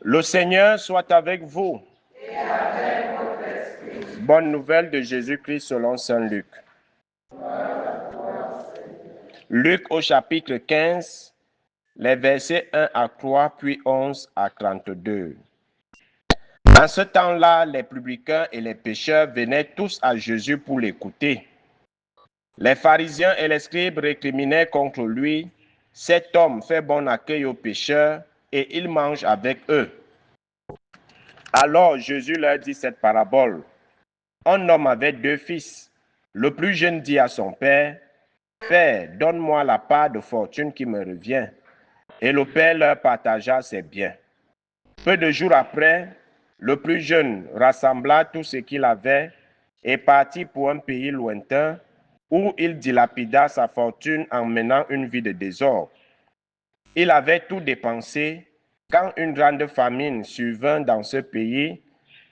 Le Seigneur soit avec vous. Et avec votre esprit. Bonne nouvelle de Jésus-Christ selon saint Luc. Luc au chapitre 15, les versets 1 à 3, puis 11 à 32. En ce temps-là, les publicains et les pécheurs venaient tous à Jésus pour l'écouter. Les pharisiens et les scribes récriminaient contre lui. Cet homme fait bon accueil aux pécheurs et il mange avec eux. Alors Jésus leur dit cette parabole. Un homme avait 2 fils. Le plus jeune dit à son père, « Père, donne-moi la part de fortune qui me revient. » Et le père leur partagea ses biens. Peu de jours après, le plus jeune rassembla tout ce qu'il avait et partit pour un pays lointain où il dilapida sa fortune en menant une vie de désordre. Il avait tout dépensé quand une grande famine survint dans ce pays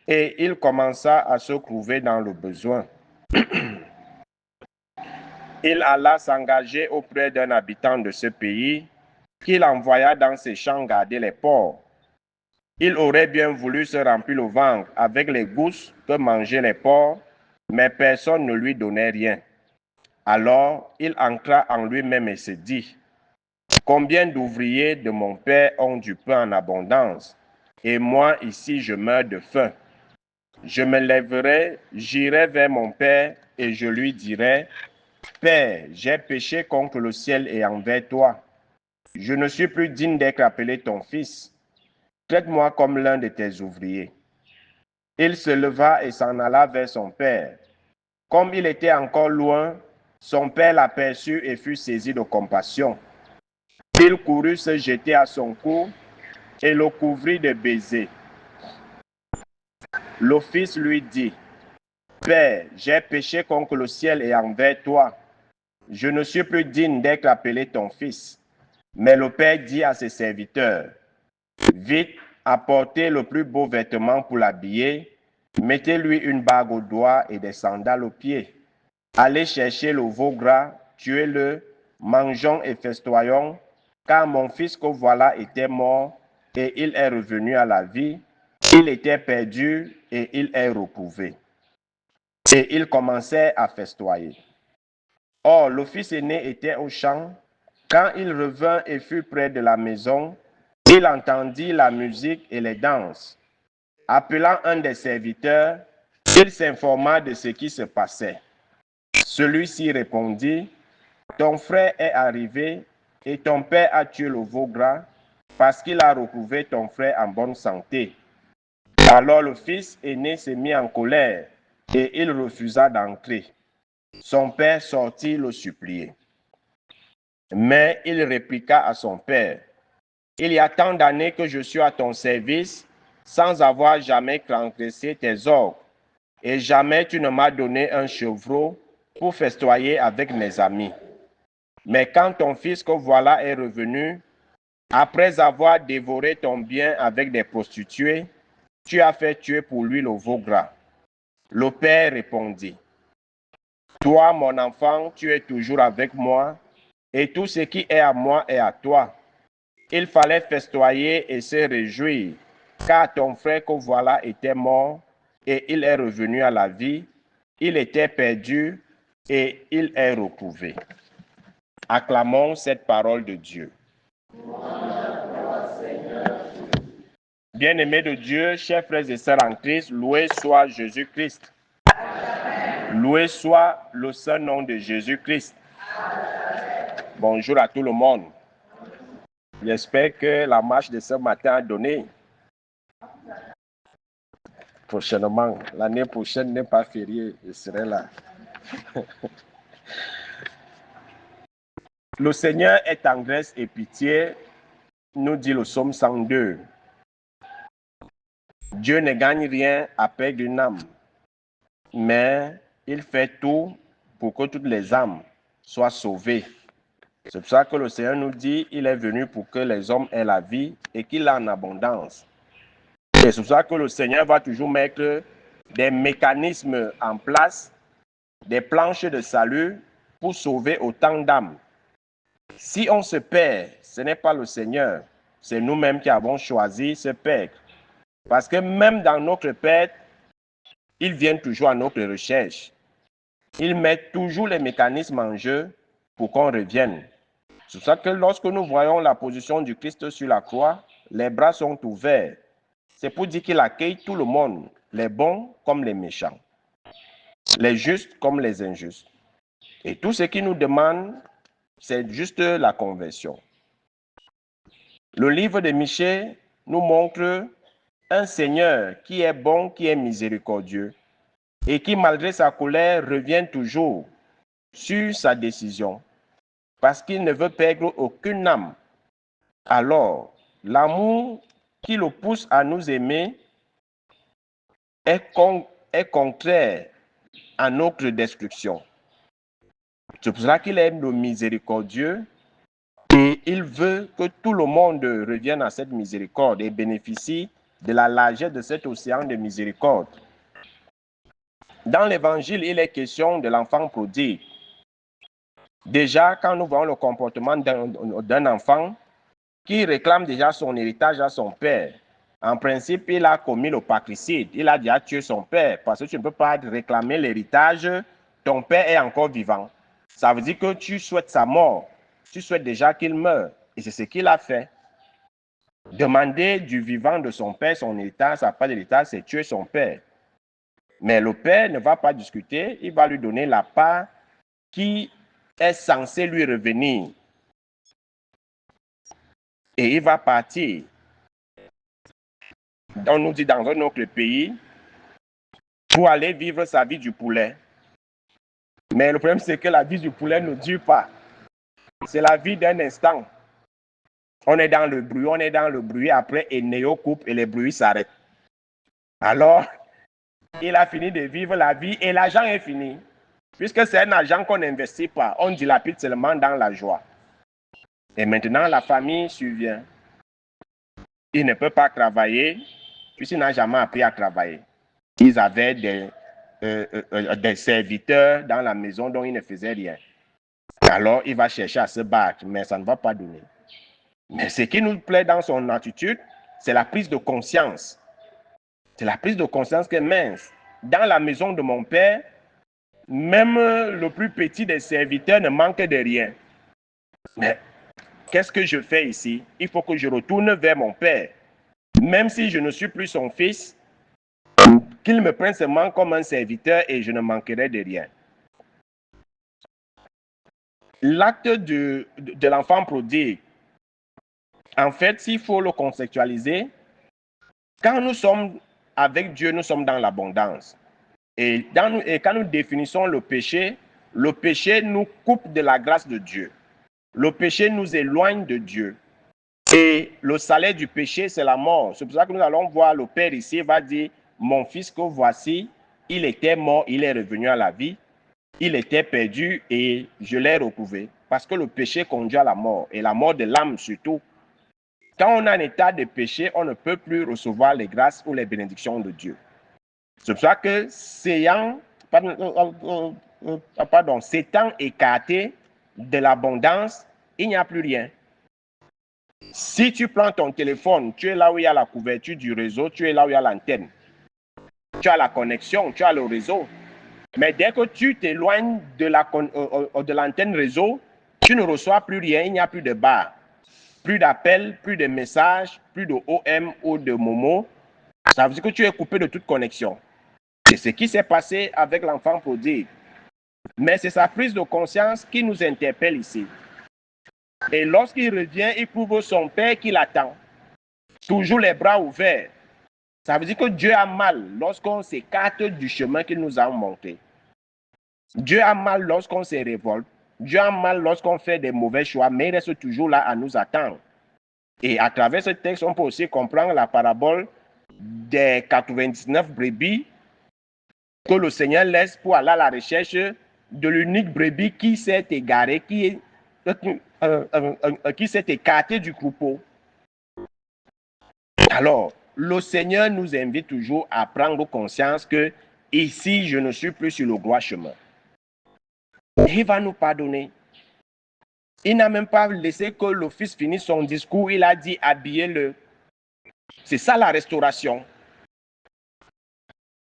et il commença à se trouver dans le besoin. Il alla s'engager auprès d'un habitant de ce pays qu'il envoya dans ses champs garder les porcs. Il aurait bien voulu se remplir le ventre avec les gousses que mangeaient les porcs, mais personne ne lui donnait rien. Alors il entra en lui-même et se dit, « Combien d'ouvriers de mon père ont du pain en abondance, et moi ici je meurs de faim. Je me lèverai, j'irai vers mon père, et je lui dirai, « Père, j'ai péché contre le ciel et envers toi. Je ne suis plus digne d'être appelé ton fils. Traite-moi comme l'un de tes ouvriers. » Il se leva et s'en alla vers son père. Comme il était encore loin, son père l'aperçut et fut saisi de compassion. Il courut se jeter à son cou et le couvrit de baisers. Le fils lui dit, « Père, j'ai péché contre le ciel et envers toi. Je ne suis plus digne d'être appelé ton fils. » Mais le père dit à ses serviteurs, « Vite, apportez le plus beau vêtement pour l'habiller, mettez-lui une bague au doigt et des sandales aux pieds. Allez chercher le veau gras, tuez-le, mangeons et festoyons, car mon fils que voilà était mort et il est revenu à la vie. Il était perdu et il est retrouvé. » Et il commençait à festoyer. Or, le fils aîné était au champ. Quand il revint et fut près de la maison, il entendit la musique et les danses. Appelant un des serviteurs, il s'informa de ce qui se passait. Celui-ci répondit, « Ton frère est arrivé et ton père a tué le veau gras parce qu'il a retrouvé ton frère en bonne santé. » Alors le fils aîné se mit en colère et il refusa d'entrer. Son père sortit le supplier. Mais il répliqua à son père, « Il y a tant d'années que je suis à ton service sans avoir jamais transgressé tes ordres, et jamais tu ne m'as donné un chevreau pour festoyer avec mes amis. Mais quand ton fils que voilà est revenu, après avoir dévoré ton bien avec des prostituées, tu as fait tuer pour lui le veau gras. » Le père répondit, « Toi, mon enfant, tu es toujours avec moi, et tout ce qui est à moi est à toi. Il fallait festoyer et se réjouir, car ton frère que voilà était mort, et il est revenu à la vie. Il était perdu, et il est retrouvé. » Acclamons cette parole de Dieu. Bien-aimés de Dieu, chers frères et sœurs en Christ, loué soit Jésus-Christ. Loué soit le saint nom de Jésus-Christ. Bonjour à tout le monde. J'espère que la marche de ce matin a donné. Prochainement, l'année prochaine n'est pas fériée, je serai là. Le Seigneur est tendresse et pitié, nous dit le psaume 102. Dieu ne gagne rien à perdre une âme, mais il fait tout pour que toutes les âmes soient sauvées. C'est pour ça que le Seigneur nous dit qu'il est venu pour que les hommes aient la vie et qu'il a en abondance. Et c'est pour ça que le Seigneur va toujours mettre des mécanismes en place, des planches de salut pour sauver autant d'âmes. Si on se perd, ce n'est pas le Seigneur, c'est nous-mêmes qui avons choisi ce père. Parce que même dans notre perte, ils viennent toujours à notre recherche. Ils mettent toujours les mécanismes en jeu pour qu'on revienne. C'est pour ça que lorsque nous voyons la position du Christ sur la croix, les bras sont ouverts. C'est pour dire qu'il accueille tout le monde, les bons comme les méchants, les justes comme les injustes. Et tout ce qu'il nous demande, c'est juste la conversion. Le livre de Michée nous montre un Seigneur qui est bon, qui est miséricordieux et qui, malgré sa colère, revient toujours sur sa décision parce qu'il ne veut perdre aucune âme. Alors, l'amour qui le pousse à nous aimer est contraire à notre destruction. C'est pour cela qu'il est le miséricordieux et il veut que tout le monde revienne à cette miséricorde et bénéficie de la largesse de cet océan de miséricorde. Dans l'Évangile, il est question de l'enfant prodigue. Déjà, quand nous voyons le comportement d'un enfant qui réclame déjà son héritage à son père, en principe, il a commis le parricide. Il a déjà tué son père parce que tu ne peux pas réclamer l'héritage. Ton père est encore vivant. Ça veut dire que tu souhaites sa mort. Tu souhaites déjà qu'il meure. Et c'est ce qu'il a fait. Demander du vivant de son père son héritage, sa part d'héritage, c'est tuer son père. Mais le père ne va pas discuter. Il va lui donner la part qui est censée lui revenir. Et il va partir. On nous dit dans un autre pays, pour aller vivre sa vie du poulet. Mais le problème, c'est que la vie du poulet ne dure pas. C'est la vie d'un instant. On est dans le bruit, après Eneo coupe et les bruits s'arrêtent. Alors, il a fini de vivre la vie et l'argent est fini. Puisque c'est un argent qu'on n'investit pas, on dilapide seulement dans la joie. Et maintenant, la famille survient. Il ne peut pas travailler, puisqu'il n'a jamais appris à travailler. Ils avaient des serviteurs dans la maison dont ils ne faisaient rien. Alors, il va chercher à se battre, mais ça ne va pas donner. Mais ce qui nous plaît dans son attitude, c'est la prise de conscience. C'est la prise de conscience que mince. Dans la maison de mon père, même le plus petit des serviteurs ne manque de rien. Mais qu'est-ce que je fais ici? Il faut que je retourne vers mon père. Même si je ne suis plus son fils, qu'il me prenne seulement comme un serviteur et je ne manquerai de rien. L'acte de l'enfant prodigue, en fait, s'il faut le conceptualiser, quand nous sommes avec Dieu, nous sommes dans l'abondance. Et quand nous définissons le péché nous coupe de la grâce de Dieu. Le péché nous éloigne de Dieu. Et le salaire du péché, c'est la mort. C'est pour ça que nous allons voir le Père ici, il va dire, mon fils que voici, il était mort, il est revenu à la vie. Il était perdu et je l'ai retrouvé. Parce que le péché conduit à la mort, et la mort de l'âme surtout. Quand on a un état de péché, on ne peut plus recevoir les grâces ou les bénédictions de Dieu. C'est pour ça que s'étant écarté de l'abondance, il n'y a plus rien. Si tu prends ton téléphone, tu es là où il y a la couverture du réseau, tu es là où il y a l'antenne. Tu as la connexion, tu as le réseau. Mais dès que tu t'éloignes de l'antenne réseau, tu ne reçois plus rien, il n'y a plus de barre. Plus d'appels, plus de messages, plus de OM ou de Momo. Ça veut dire que tu es coupé de toute connexion. C'est ce qui s'est passé avec l'enfant prodigue. Mais c'est sa prise de conscience qui nous interpelle ici. Et lorsqu'il revient, il trouve son père qui l'attend. Toujours les bras ouverts. Ça veut dire que Dieu a mal lorsqu'on s'écarte du chemin qu'il nous a montré. Dieu a mal lorsqu'on se révolte. Dieu a mal lorsqu'on fait des mauvais choix, mais il reste toujours là à nous attendre. Et à travers ce texte, on peut aussi comprendre la parabole des 99 brebis que le Seigneur laisse pour aller à la recherche de l'unique brebis qui s'est égarée, qui s'est écartée du troupeau. Alors, le Seigneur nous invite toujours à prendre conscience que ici, je ne suis plus sur le droit chemin. Il va nous pardonner. Il n'a même pas laissé que le Fils finisse son discours. Il a dit habillez-le. C'est ça la restauration.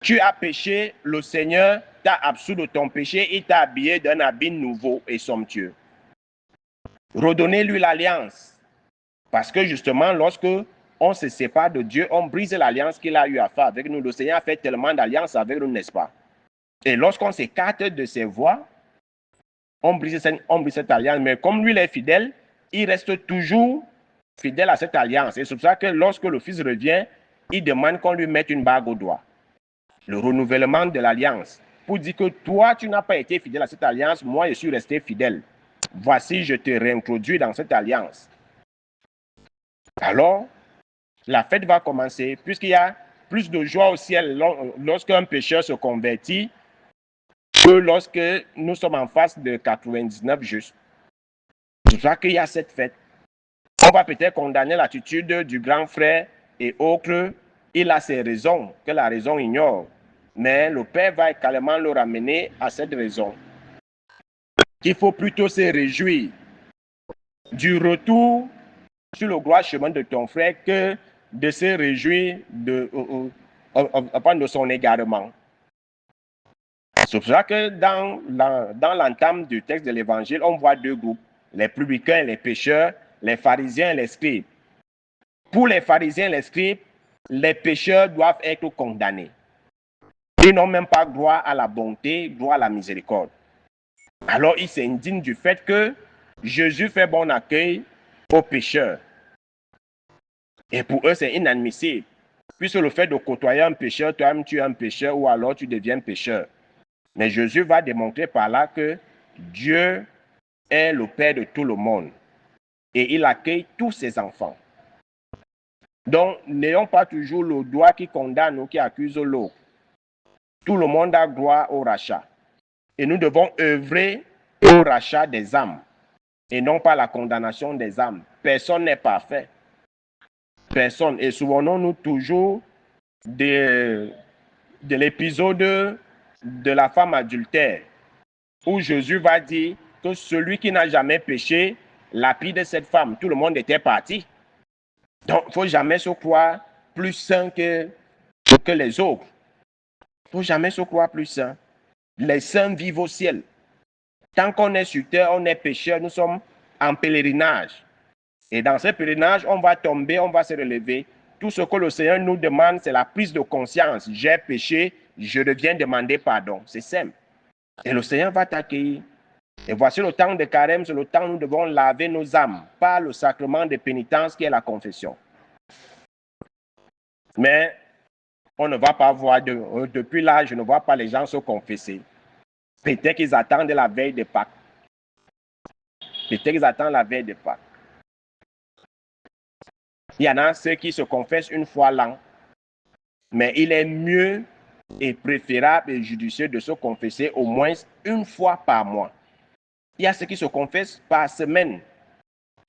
Tu as péché, le Seigneur t'a absous de ton péché, il t'a habillé d'un habit nouveau et somptueux. Redonnez-lui l'alliance. Parce que justement, lorsque on se sépare de Dieu, on brise l'alliance qu'il a eu à faire avec nous. Le Seigneur a fait tellement d'alliances avec nous, n'est-ce pas? Et lorsqu'on s'écarte de ses voies, on brise cette alliance. Mais comme lui, il est fidèle, il reste toujours fidèle à cette alliance. Et c'est pour ça que lorsque le Fils revient, il demande qu'on lui mette une bague au doigt. Le renouvellement de l'alliance. Pour dire que toi, tu n'as pas été fidèle à cette alliance, moi, je suis resté fidèle. Voici, je te réintroduis dans cette alliance. Alors, la fête va commencer, puisqu'il y a plus de joie au ciel lorsqu'un pécheur se convertit que lorsque nous sommes en face de 99 justes. C'est pour ça qu'il y a cette fête. On va peut-être condamner l'attitude du grand frère et autres. Il a ses raisons que la raison ignore. Mais le Père va également le ramener à cette raison. Il faut plutôt se réjouir du retour sur le droit chemin de ton frère que de se réjouir de son égarement. C'est pour ça que dans l'entame du texte de l'Évangile, on voit deux groupes, les publicains et les pécheurs, les pharisiens et les scribes. Pour les pharisiens et les scribes, les pécheurs doivent être condamnés. Ils n'ont même pas droit à la bonté, droit à la miséricorde. Alors ils s'indignent du fait que Jésus fait bon accueil aux pécheurs. Et pour eux, c'est inadmissible. Puisque le fait de côtoyer un pécheur, toi-même tu es un pécheur ou alors tu deviens pécheur. Mais Jésus va démontrer par là que Dieu est le Père de tout le monde. Et il accueille tous ses enfants. Donc, n'ayons pas toujours le doigt qui condamne ou qui accuse l'autre. Tout le monde a droit au rachat. Et nous devons œuvrer au rachat des âmes. Et non pas la condamnation des âmes. Personne n'est parfait. Personne. Et souvenons-nous toujours de l'épisode de la femme adultère, où Jésus va dire que celui qui n'a jamais péché lapide cette femme. Tout le monde était parti. Donc, il ne faut jamais se croire plus saint que les autres. Il ne faut jamais se croire plus saint. Les saints vivent au ciel. Tant qu'on est sur terre, on est pécheur, nous sommes en pèlerinage. Et dans ce pèlerinage, on va tomber, on va se relever. Tout ce que le Seigneur nous demande, c'est la prise de conscience. J'ai péché, je reviens demander pardon. C'est simple. Et le Seigneur va t'accueillir. Et voici le temps de carême, c'est le temps où nous devons laver nos âmes par le sacrement de pénitence qui est la confession. Mais on ne va pas voir, depuis là, je ne vois pas les gens se confesser. Peut-être qu'ils attendent la veille de Pâques. Peut-être qu'ils attendent la veille de Pâques. Il y en a ceux qui se confessent une fois l'an. Mais il est mieux et préférable et judicieux de se confesser au moins une fois par mois. Il y a ceux qui se confessent par semaine.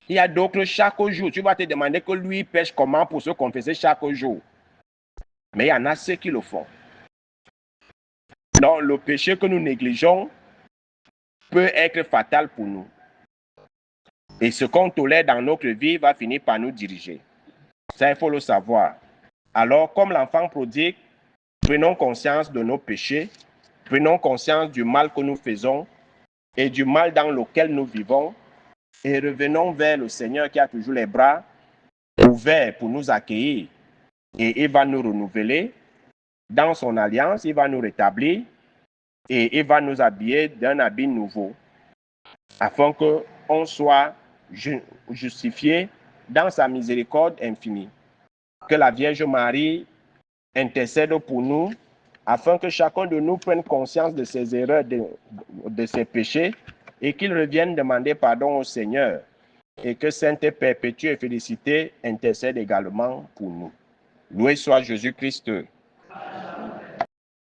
Il y a d'autres chaque jour. Tu vas te demander que lui pêche comment pour se confesser chaque jour. Mais il y en a ceux qui le font. Donc, le péché que nous négligeons peut être fatal pour nous. Et ce qu'on tolère dans notre vie va finir par nous diriger. Ça, il faut le savoir. Alors, comme l'enfant prodigue, prenons conscience de nos péchés, prenons conscience du mal que nous faisons et du mal dans lequel nous vivons et revenons vers le Seigneur qui a toujours les bras ouverts pour nous accueillir. Et il va nous renouveler dans son alliance, il va nous rétablir et il va nous habiller d'un habit nouveau afin qu'on soit justifié dans sa miséricorde infinie. Que la Vierge Marie intercède pour nous afin que chacun de nous prenne conscience de ses erreurs, de ses péchés et qu'il revienne demander pardon au Seigneur et que Sainte Perpétue et Félicité intercède également pour nous. Loué soit Jésus-Christ.